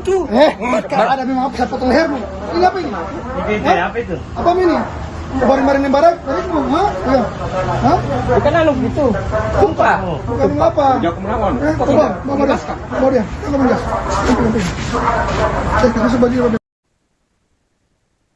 itu. Ada memang bisa potong lehermu. Ini apa ini? Ini apa itu? Apa ini? Kemarin-kemarin yang barak, itu, hah? Ya. Hah? Bukan anu gitu. Sumpah. Bukan apa? Jauh melawan. Coba, bawa dia. Bawa dia. Bawa dia. Kita sebagai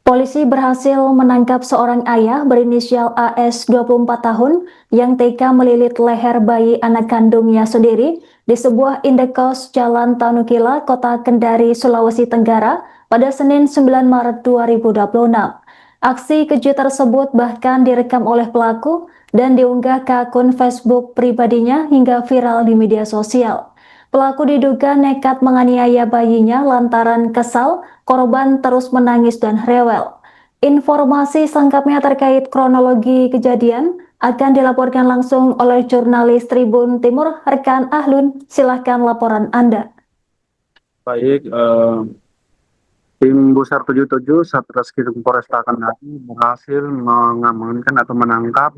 Polisi berhasil menangkap seorang ayah berinisial AS 24 tahun yang tega melilit leher bayi anak kandungnya sendiri di sebuah indekos Jalan Tanukila, Kota Kendari, Sulawesi Tenggara pada Senin 9 Maret 2026. Aksi keji tersebut bahkan direkam oleh pelaku dan diunggah ke akun Facebook pribadinya hingga viral di media sosial. Pelaku diduga nekat menganiaya bayinya lantaran kesal, korban terus menangis dan rewel. Informasi selengkapnya terkait kronologi kejadian akan dilaporkan langsung oleh jurnalis Tribun Timur, rekan Ahlun. Silahkan laporan Anda. Baik, tim Busar 77 Satreskrim Polresta Kendari berhasil mengamankan atau menangkap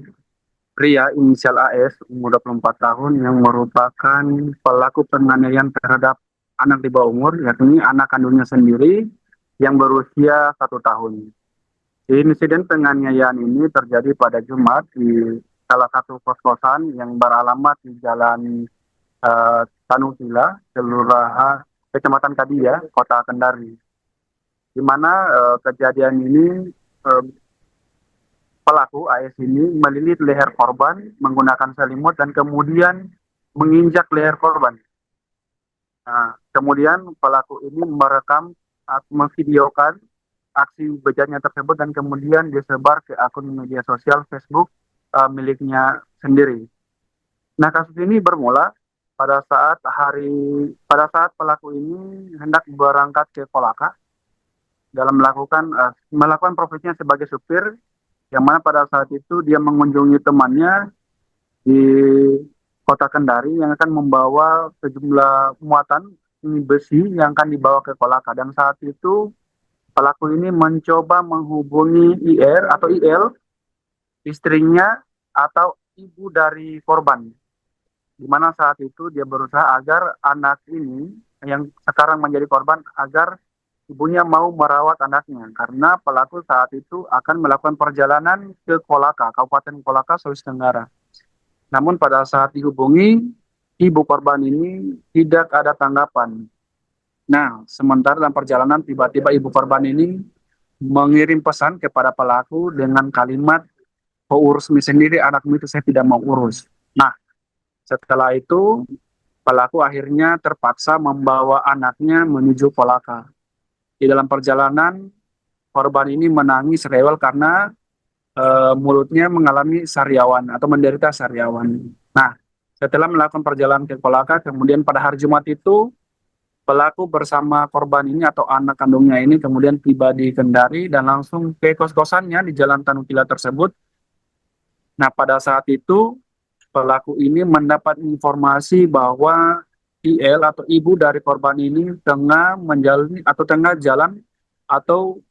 pria inisial AS umur 24 tahun yang merupakan pelaku penganiayaan terhadap anak di bawah umur, yakni anak kandungnya sendiri yang berusia 1 tahun. Insiden penganiayaan ini terjadi pada Jumat di salah satu kos-kosan yang beralamat di Jalan Tanukila, Kecamatan Kadia, Kota Kendari, di mana kejadian ini pelaku AS ini melilit leher korban menggunakan selimut dan kemudian menginjak leher korban. Nah, kemudian pelaku ini merekam atau memvideokan aksi bejatnya tersebut dan kemudian disebar ke akun media sosial Facebook miliknya sendiri. Nah, kasus ini bermula pada saat pelaku ini hendak berangkat ke Kolaka dalam melakukan profesinya sebagai supir, yang mana pada saat itu dia mengunjungi temannya di Kota Kendari yang akan membawa sejumlah muatan besi yang akan dibawa ke Kolaka. Dan saat itu pelaku ini mencoba menghubungi IL, istrinya atau ibu dari korban, di mana saat itu dia berusaha agar anak ini yang sekarang menjadi korban agar ibunya mau merawat anaknya, karena pelaku saat itu akan melakukan perjalanan ke Kolaka, Kabupaten Kolaka, Sulawesi Tenggara. Namun pada saat dihubungi, ibu korban ini tidak ada tanggapan. Nah, sementara dalam perjalanan tiba-tiba ibu korban ini mengirim pesan kepada pelaku dengan kalimat, "Kau urus sendiri, anakmu itu saya tidak mau urus." Nah, setelah itu pelaku akhirnya terpaksa membawa anaknya menuju Kolaka. Di dalam perjalanan, korban ini menangis rewel karena mulutnya mengalami sariawan atau menderita sariawan. Nah, setelah melakukan perjalanan ke Kolaka, kemudian pada hari Jumat itu, pelaku bersama korban ini atau anak kandungnya ini kemudian tiba di Kendari dan langsung ke kos-kosannya di Jalan Tanukila tersebut. Nah, pada saat itu, pelaku ini mendapat informasi bahwa IL atau ibu dari korban ini tengah jalan atau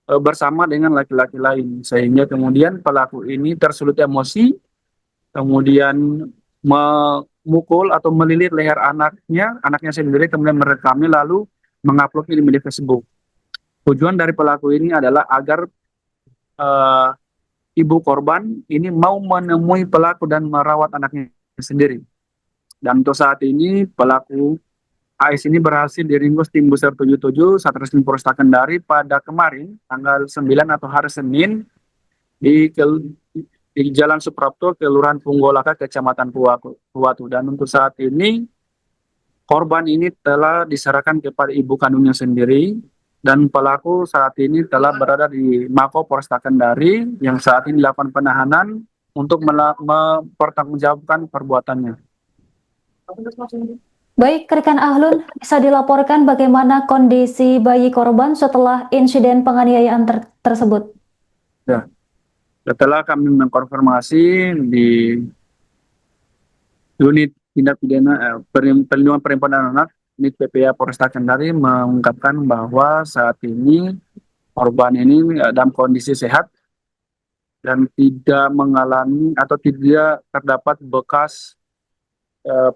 bersama dengan laki-laki lain, sehingga kemudian pelaku ini tersulut emosi, kemudian memukul atau melilit leher anaknya sendiri, kemudian merekamnya lalu menguploadnya di media Facebook. Tujuan dari pelaku ini adalah agar ibu korban ini mau menemui pelaku dan merawat anaknya sendiri. Dan untuk saat ini pelaku AS ini berhasil diringkus tim Busar 77 Satreskrim Polresta Kendari pada kemarin tanggal 9 atau hari Senin di Jalan Suprapto, Kelurahan Punggolaka, Kecamatan Puwatu. Dan untuk saat ini korban ini telah diserahkan kepada ibu kandungnya sendiri dan pelaku saat ini telah berada di Mako Polresta Kendari yang saat ini dilakukan penahanan untuk mempertanggungjawabkan perbuatannya. Baik, rekan Ahlun, bisa dilaporkan bagaimana kondisi bayi korban setelah insiden penganiayaan tersebut? Ya, setelah kami mengkonfirmasi di unit tindak pidana perlindungan perempuan dan anak, unit PPA Polresta Kendari mengungkapkan bahwa saat ini korban ini dalam kondisi sehat dan tidak mengalami atau tidak terdapat bekas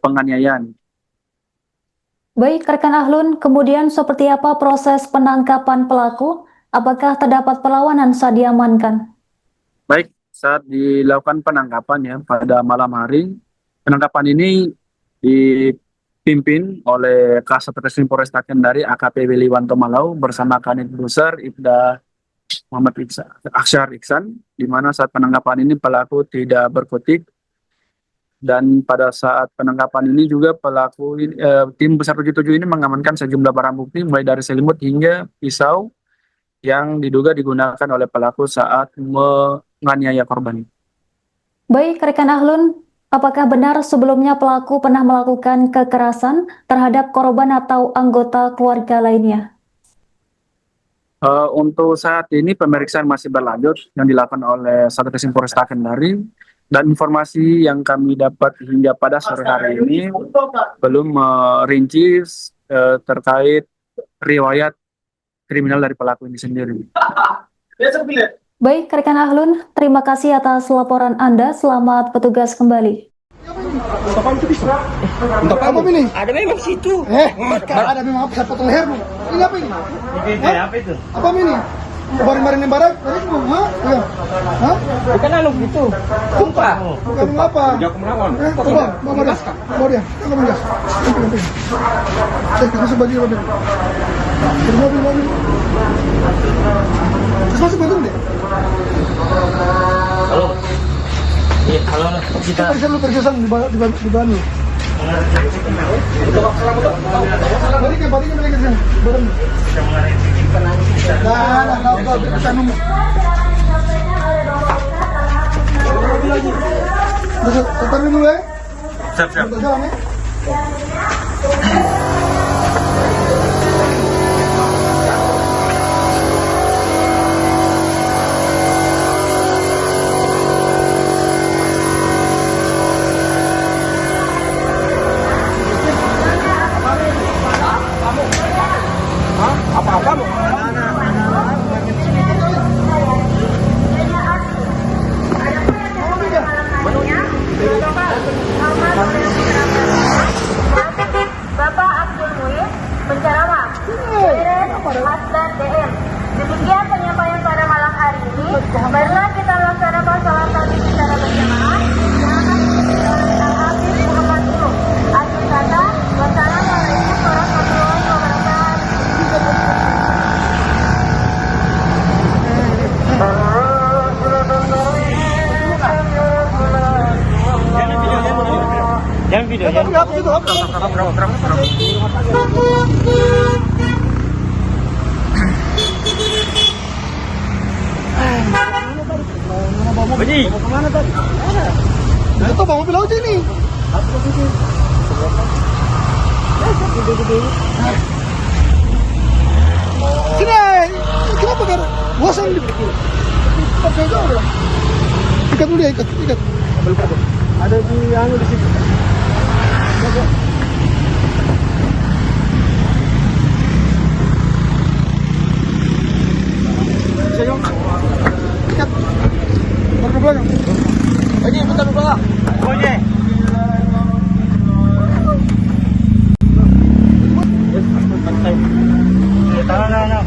penganiayaan. Baik, rekan Ahlun, kemudian seperti apa proses penangkapan pelaku? Apakah terdapat perlawanan saat diamankan? Baik, saat dilakukan penangkapan ya pada malam hari, penangkapan ini dipimpin oleh Kasat Reskrim Polresta Kendari AKP Wiliwanto Malau bersama Kanit Besar Ibda Muhammad Aksyar Iksan, di mana saat penangkapan ini pelaku tidak berkutik, dan pada saat penangkapan ini juga tim besar 77 ini mengamankan sejumlah barang bukti mulai dari selimut hingga pisau yang diduga digunakan oleh pelaku saat menganiaya korban. Baik, rekan Ahlun, apakah benar sebelumnya pelaku pernah melakukan kekerasan terhadap korban atau anggota keluarga lainnya? Untuk saat ini pemeriksaan masih berlanjut yang dilakukan oleh Satreskrim Polresta Kendari, dan informasi yang kami dapat hingga pada sore hari ini belum merinci terkait riwayat kriminal dari pelaku ini sendiri. Baik, rekan Ahlun, terima kasih atas laporan Anda. Selamat bertugas kembali. Untuk apa ini? Ada memang situ. Ada memang apa? Saya potong lehermu. Ini apa ini? Apa itu? Apa ini? Kemarin-kemarin yang barak, barakmu, ha? Iya. Hah? Bukan anu gitu. Sumpah. Kamu apa? Jauh melawan. Coba, bawa dia. Bawa dia. Kamu dia. Nanti. Masuk baju mobil. Mobil. Masuk baju deh. Halo. Iya, halo. Kita Terkesan di Bandung. Balikin mereka sini. Bareng. Tekan dulu ya. siap. Jalan ya. Bapak Abdul Muiz Penceramah, Iris Hasdan DM. Demikian penyampaian pada malam hari ini. Marilah kita laksanakan sholat tarawih secara berjamaah yang akan dipimpin oleh Al-Habib Muhammad Nur. Akhir kata, wassalamualaikum warahmatullahi wabarakatuh. Jangan video. Bunyi. Kemana tadi? Itu bawa mobil aja ini. Sini, kenapa kan? Bosan di pakai jauh. Ikat dulu ya, ikat. Ada di anu di situ. Ikat. Baru ke belakang. Ini bentar ke belakang. Bunyi. Tahan.